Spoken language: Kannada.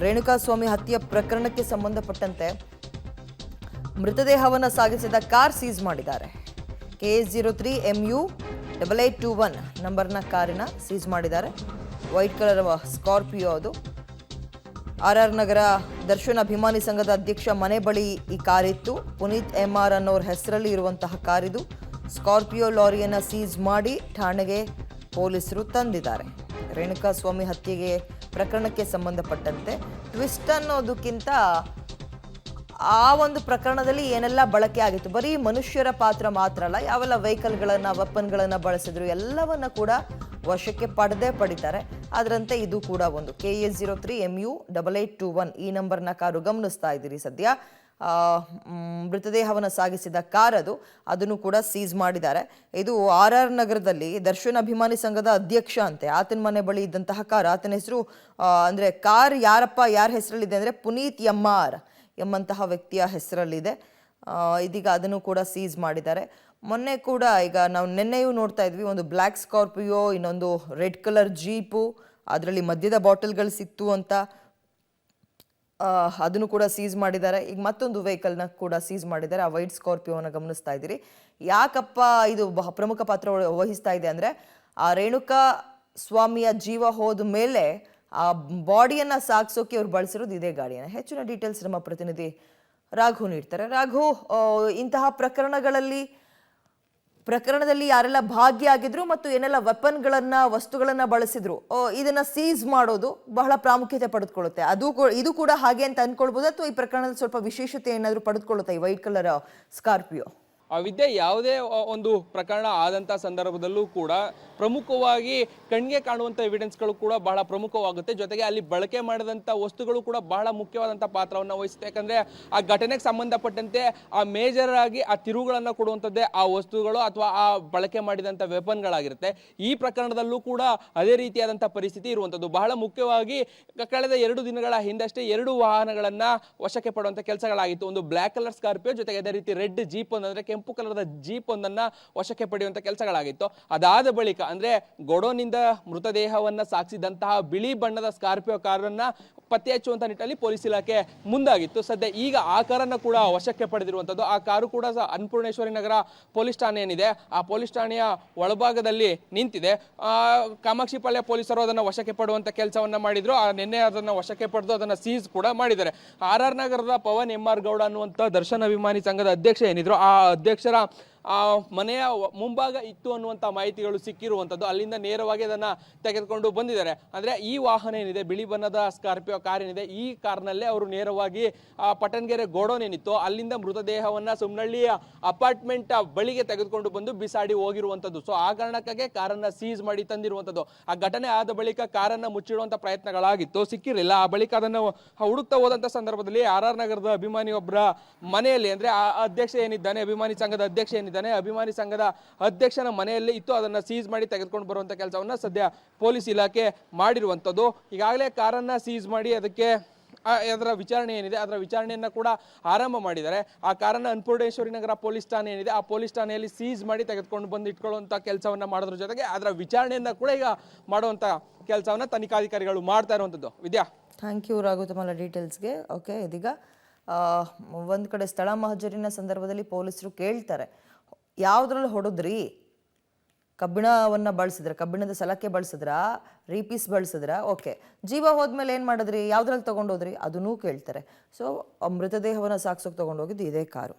ರೇಣುಕಾಸ್ವಾಮಿ ಹತ್ಯೆ ಪ್ರಕರಣಕ್ಕೆ ಸಂಬಂಧಪಟ್ಟಂತೆ ಮೃತದೇಹವನ್ನು ಸಾಗಿಸಿದ ಕಾರ್ ಸೀಸ್ ಮಾಡಿದ್ದಾರೆ. KS03 MU 8821 ನಂಬರ್ನ ಕಾರಿನ ಸೀಸ್ ಮಾಡಿದ್ದಾರೆ. ವೈಟ್ ಕಲರ್ ಸ್ಕಾರ್ಪಿಯೋ ಅದು. RR ನಗರ ದರ್ಶನ್ ಅಭಿಮಾನಿ ಸಂಘದ ಅಧ್ಯಕ್ಷ ಮನೆ ಬಳಿ ಈ ಕಾರಿತ್ತು. ಪುನೀತ್ MR ಅನ್ನೋರ ಹೆಸರಲ್ಲಿ ಇರುವಂತಹ ಕಾರಿದು. ಸ್ಕಾರ್ಪಿಯೋ ಲಾರಿಯನ್ನು ಸೀಸ್ ಮಾಡಿ ಠಾಣೆಗೆ ಪೊಲೀಸರು ತಂದಿದ್ದಾರೆ. ರೇಣುಕಾಸ್ವಾಮಿ ಹತ್ಯೆಗೆ ಪ್ರಕರಣಕ್ಕೆ ಸಂಬಂಧಪಟ್ಟಂತೆ ಟ್ವಿಸ್ಟ್ ಅನ್ನೋದಕ್ಕಿಂತ ಆ ಒಂದು ಪ್ರಕರಣದಲ್ಲಿ ಏನೆಲ್ಲ ಬಳಕೆ ಆಗಿತ್ತು, ಬರೀ ಮನುಷ್ಯರ ಪಾತ್ರ ಮಾತ್ರ ಅಲ್ಲ, ಯಾವೆಲ್ಲ ವೆಹಿಕಲ್ಗಳನ್ನು ವೆಪನ್ಗಳನ್ನು ಬಳಸಿದ್ರು ಎಲ್ಲವನ್ನ ಕೂಡ ವಶಕ್ಕೆ ಪಡಿತಾರೆ. ಅದರಂತೆ ಇದು ಕೂಡ ಒಂದು KS03 MU 8821 ಈ ನಂಬರ್ನ ಕಾರು ಗಮನಿಸ್ತಾ ಇದ್ದೀರಿ ಸದ್ಯ. ಮೃತದೇಹವನ್ನು ಸಾಗಿಸಿದ ಕಾರ್ ಅದನ್ನು ಕೂಡ ಸೀಸ್ ಮಾಡಿದ್ದಾರೆ. ಇದು RR ನಗರದಲ್ಲಿ ದರ್ಶನ್ ಅಭಿಮಾನಿ ಸಂಘದ ಅಧ್ಯಕ್ಷ ಅಂತೆ, ಆತನ ಮನೆ ಬಳಿ ಇದ್ದಂತಹ ಕಾರ್. ಆತನ ಹೆಸರು ಅಂದರೆ ಕಾರ್ ಯಾರ ಹೆಸರಲ್ಲಿದೆ ಅಂದರೆ ಪುನೀತ್ MR ಎಂಬಂತಹ ವ್ಯಕ್ತಿಯ ಹೆಸರಲ್ಲಿದೆ. ಇದೀಗ ಅದನ್ನು ಕೂಡ ಸೀಸ್ ಮಾಡಿದ್ದಾರೆ. ಮೊನ್ನೆ ಕೂಡ ಈಗ ನಾವು ನಿನ್ನೆಯೂ ನೋಡ್ತಾ ಇದ್ವಿ, ಒಂದು ಬ್ಲ್ಯಾಕ್ ಸ್ಕಾರ್ಪಿಯೋ, ಇನ್ನೊಂದು ರೆಡ್ ಕಲರ್ ಜೀಪು, ಅದರಲ್ಲಿ ಮದ್ಯದ ಬಾಟಲ್ಗಳು ಸಿಕ್ತು ಅಂತ ಅದನ್ನು ಕೂಡ ಸೀಸ್ ಮಾಡಿದ್ದಾರೆ. ಈಗ ಮತ್ತೊಂದು ವೆಹಿಕಲ್ನ ಕೂಡ ಸೀಸ್ ಮಾಡಿದ್ದಾರೆ. ಆ ವೈಟ್ ಸ್ಕಾರ್ಪಿಯೋನ ಗಮನಿಸ್ತಾ ಇದ್ದೀರಿ. ಯಾಕಪ್ಪ ಇದು ಪ್ರಮುಖ ಪಾತ್ರ ವಹಿಸ್ತಾ ಇದೆ ಅಂದರೆ, ಆ ರೇಣುಕಾ ಸ್ವಾಮಿಯ ಜೀವ ಹೋದ ಮೇಲೆ ಆ ಬಾಡಿಯನ್ನು ಸಾಗಿಸೋಕೆ ಅವ್ರು ಬಳಸಿರೋದು ಇದೇ ಗಾಡಿಯನ್ನು. ಹೆಚ್ಚಿನ ಡೀಟೇಲ್ಸ್ ನಮ್ಮ ಪ್ರತಿನಿಧಿ ರಾಘು ನೀಡ್ತಾರೆ. ರಾಘು, ಇಂತಹ ಪ್ರಕರಣದಲ್ಲಿ ಯಾರೆಲ್ಲ ಭಾಗಿಯಾಗಿದ್ರು ಮತ್ತು ಏನೆಲ್ಲ ವಸ್ತುಗಳನ್ನ ಬಳಸಿದ್ರು, ಇದನ್ನ ಸೀಸ್ ಮಾಡೋದು ಬಹಳ ಪ್ರಾಮುಖ್ಯತೆ ಪಡೆದುಕೊಳ್ಳುತ್ತೆ. ಇದು ಕೂಡ ಹಾಗೆ ಅಂತ ಅನ್ಕೊಳ್ಬಹುದು, ಅಥವಾ ಈ ಪ್ರಕರಣದಲ್ಲಿ ಸ್ವಲ್ಪ ವಿಶೇಷತೆ ಏನಾದರೂ ಪಡೆದುಕೊಳ್ಳುತ್ತೆ ಈ ವೈಟ್ ಕಲರ್ ಸ್ಕಾರ್ಪಿಯೋ? ವಿದ್ಯೆ, ಯಾವುದೇ ಒಂದು ಪ್ರಕರಣ ಆದಂಥ ಸಂದರ್ಭದಲ್ಲೂ ಕೂಡ ಪ್ರಮುಖವಾಗಿ ಕಣ್ಣಿಗೆ ಕಾಣುವಂಥ ಎವಿಡೆನ್ಸ್ಗಳು ಕೂಡ ಬಹಳ ಪ್ರಮುಖವಾಗುತ್ತೆ. ಜೊತೆಗೆ ಅಲ್ಲಿ ಬಳಕೆ ಮಾಡಿದಂಥ ವಸ್ತುಗಳು ಕೂಡ ಬಹಳ ಮುಖ್ಯವಾದಂಥ ಪಾತ್ರವನ್ನು ವಹಿಸುತ್ತೆ. ಯಾಕಂದರೆ ಆ ಘಟನೆಗೆ ಸಂಬಂಧಪಟ್ಟಂತೆ ಆ ಮೇಜರ್ ಆಗಿ ಆ ತಿರುವುಗಳನ್ನು ಕೊಡುವಂಥದ್ದೇ ಆ ವಸ್ತುಗಳು ಅಥವಾ ಆ ಬಳಕೆ ಮಾಡಿದಂಥ ವೆಪನ್ಗಳಾಗಿರುತ್ತೆ. ಈ ಪ್ರಕರಣದಲ್ಲೂ ಕೂಡ ಅದೇ ರೀತಿಯಾದಂಥ ಪರಿಸ್ಥಿತಿ ಇರುವಂಥದ್ದು. ಬಹಳ ಮುಖ್ಯವಾಗಿ ಕಳೆದ 2 ದಿನಗಳ ಹಿಂದಷ್ಟೇ 2 ವಾಹನಗಳನ್ನು ವಶಕ್ಕೆ ಪಡುವಂಥ ಕೆಲಸಗಳಾಗಿತ್ತು. ಒಂದು ಬ್ಲ್ಯಾಕ್ ಕಲರ್ ಸ್ಕಾರ್ಪಿಯೋ, ಜೊತೆಗೆ ಅದೇ ರೀತಿ ರೆಡ್ ಜೀಪ್ ಅಂದರೆ ಕೆಂಪು ಕಲರ್ದ ಜೀಪ್ ಒಂದನ್ನ ವಶಕ್ಕೆ ಪಡೆಯುವಂತ ಕೆಲಸಗಳಾಗಿತ್ತು. ಅದಾದ ಬಳಿಕ ಅಂದ್ರೆ ಗೋಡೌನ್ನಿಂದ ಮೃತದೇಹವನ್ನ ಸಾಗಿಸಿದಂತಹ ಬಿಳಿ ಬಣ್ಣದ ಸ್ಕಾರ್ಪಿಯೋ ಕಾರನ್ನ ಪತ್ತೆ ಹಚ್ಚುವಂತ ನಿಟ್ಟಿನಲ್ಲಿ ಪೊಲೀಸ್ ಇಲಾಖೆ ಮುಂದಾಗಿತ್ತು. ಸದ್ಯ ಈಗ ಆ ಕಾರನ್ನ ಕೂಡ ವಶಕ್ಕೆ ಪಡೆದಿರುವಂತದ್ದು. ಆ ಕಾರು ಕೂಡ ಅನ್ನಪೂರ್ಣೇಶ್ವರಿ ನಗರ ಪೊಲೀಸ್ ಠಾಣೆ ಏನಿದೆ ಆ ಪೊಲೀಸ್ ಠಾಣೆಯ ಒಳಭಾಗದಲ್ಲಿ ನಿಂತಿದೆ. ಕಾಮಾಕ್ಷಿಪಾಳ್ಯ ಪೊಲೀಸರು ಅದನ್ನ ವಶಕ್ಕೆ ಪಡುವಂತ ಕೆಲಸವನ್ನ ಮಾಡಿದ್ರು. ನಿನ್ನೆ ಅದನ್ನ ವಶಕ್ಕೆ ಪಡೆದು ಅದನ್ನ ಸೀಸ್ ಕೂಡ ಮಾಡಿದ್ದಾರೆ. RR ನಗರದ ಪವನ್ MR ಗೌಡ ಅನ್ನುವಂತ ದರ್ಶನ್ ಅಭಿಮಾನಿ ಸಂಘದ ಅಧ್ಯಕ್ಷ ಏನಿದ್ರು, ಆ ಅಧ್ಯಕ್ಷರ ಮನೆಯ ಮುಂಭಾಗ ಇತ್ತು ಅನ್ನುವಂಥ ಮಾಹಿತಿಗಳು ಸಿಕ್ಕಿರುವಂಥದ್ದು. ಅಲ್ಲಿಂದ ನೇರವಾಗಿ ಅದನ್ನು ತೆಗೆದುಕೊಂಡು ಬಂದಿದ್ದಾರೆ. ಅಂದರೆ ಈ ವಾಹನ ಏನಿದೆ, ಬಿಳಿ ಬಣ್ಣದ ಸ್ಕಾರ್ಪಿಯೋ ಕಾರ್ ಏನಿದೆ, ಈ ಕಾರ್ನಲ್ಲೇ ಅವರು ನೇರವಾಗಿ ಪಟ್ಟಣಗೆರೆ ಗೋಡೌನ್ ಏನಿತ್ತು ಅಲ್ಲಿಂದ ಮೃತದೇಹವನ್ನು ಸುಮ್ನಹಳ್ಳಿಯ ಅಪಾರ್ಟ್ಮೆಂಟ್ ಬಳಿಗೆ ತೆಗೆದುಕೊಂಡು ಬಂದು ಬಿಸಾಡಿ ಹೋಗಿರುವಂಥದ್ದು. ಸೊ ಆ ಕಾರಣಕ್ಕಾಗಿ ಕಾರನ್ನು ಸೀಸ್ ಮಾಡಿ ತಂದಿರುವಂಥದ್ದು. ಆ ಘಟನೆ ಆದ ಬಳಿಕ ಕಾರನ್ನು ಮುಚ್ಚಿಡುವಂಥ ಪ್ರಯತ್ನಗಳಾಗಿತ್ತು, ಸಿಕ್ಕಿರಲಿಲ್ಲ. ಆ ಬಳಿಕ ಅದನ್ನು ಹುಡುಕ್ತಾ ಹೋದಂಥ ಸಂದರ್ಭದಲ್ಲಿ RR ನಗರದ ಅಭಿಮಾನಿ ಒಬ್ಬರ ಮನೆಯಲ್ಲಿ, ಅಂದರೆ ಆ ಅಧ್ಯಕ್ಷ ಏನಿದ್ದಾನೆ, ಅಭಿಮಾನಿ ಸಂಘದ ಅಧ್ಯಕ್ಷ ಏನಿದ್ದಾನೆ, ಅಭಿಮಾನಿ ಸಂಘದ ಅಧ್ಯಕ್ಷನ ಮನೆಯಲ್ಲಿ ಇತ್ತು. ಅದನ್ನ ಸೀಸ್ ಮಾಡಿ ತೆಗೆದುಕೊಂಡು ಬರುವಂತ ಕೆಲಸವನ್ನ ಸದ್ಯ ಪೊಲೀಸ್ ಇಲಾಖೆ ಮಾಡಿರುವಂತದ್ದು. ಈಗಾಗಲೇ ಕಾರನ್ನ ಸೀಸ್ ಮಾಡಿ ಅದಕ್ಕೆ ಅದರ ವಿಚಾರಣೆ ಏನಿದೆ ಅದರ ವಿಚಾರಣೆಯನ್ನ ಕೂಡ ಆರಂಭ ಮಾಡಿದ್ದಾರೆ. ಆ ಕಾರನ್ನ ಅನ್ನಪೂರ್ಣೇಶ್ವರಿ ನಗರ ಪೊಲೀಸ್ ಠಾಣೆ ಏನಿದೆ ಆ ಪೊಲೀಸ್ ಠಾಣೆಯಲ್ಲಿ ಸೀಸ್ ಮಾಡಿ ತೆಗೆದುಕೊಂಡು ಬಂದು ಇಟ್ಕೊಳ್ಳುವಂತ ಕೆಲಸವನ್ನ ಮಾಡೋದ್ರ ಜೊತೆಗೆ ಅದರ ವಿಚಾರಣೆಯನ್ನ ಕೂಡ ಈಗ ಮಾಡುವಂತ ಕೆಲಸವನ್ನ ತನಿಖಾಧಿಕಾರಿಗಳು ಮಾಡ್ತಾ ಇರುವಂತದ್ದು. ವಿದ್ಯಾ, ಥ್ಯಾಂಕ್ ಯು ರಾಘು ತಮ್ಮ ಡೀಟೇಲ್ಸ್ಗೆ. ಓಕೆ, ಇದೀಗ ಒಂದು ಕಡೆ ಸ್ಥಳ ಮಹಜರಿನ ಸಂದರ್ಭದಲ್ಲಿ ಪೊಲೀಸರು ಕೇಳ್ತಾರೆ, ಯಾವುದ್ರಲ್ಲಿ ಹೊಡೆದ್ರಿ? ಕಬ್ಬಿಣವನ್ನು ಬಳಸಿದ್ರ, ಕಬ್ಬಿಣದ ಸಲಕ್ಕೆ ಬಳಸಿದ್ರ, ರೀಪೀಸ್ ಬಳಸಿದ್ರ? ಓಕೆ, ಜೀವ ಹೋದ್ಮೇಲೆ ಏನು ಮಾಡಿದ್ರಿ, ಯಾವುದ್ರಲ್ಲಿ ತೊಗೊಂಡೋದ್ರಿ ಅದನ್ನೂ ಕೇಳ್ತಾರೆ. ಸೊ ಮೃತದೇಹವನ್ನು ಸಾಗಿಸೋಕೆ ತೊಗೊಂಡೋಗಿದ್ದು ಇದೇ ಕಾರು.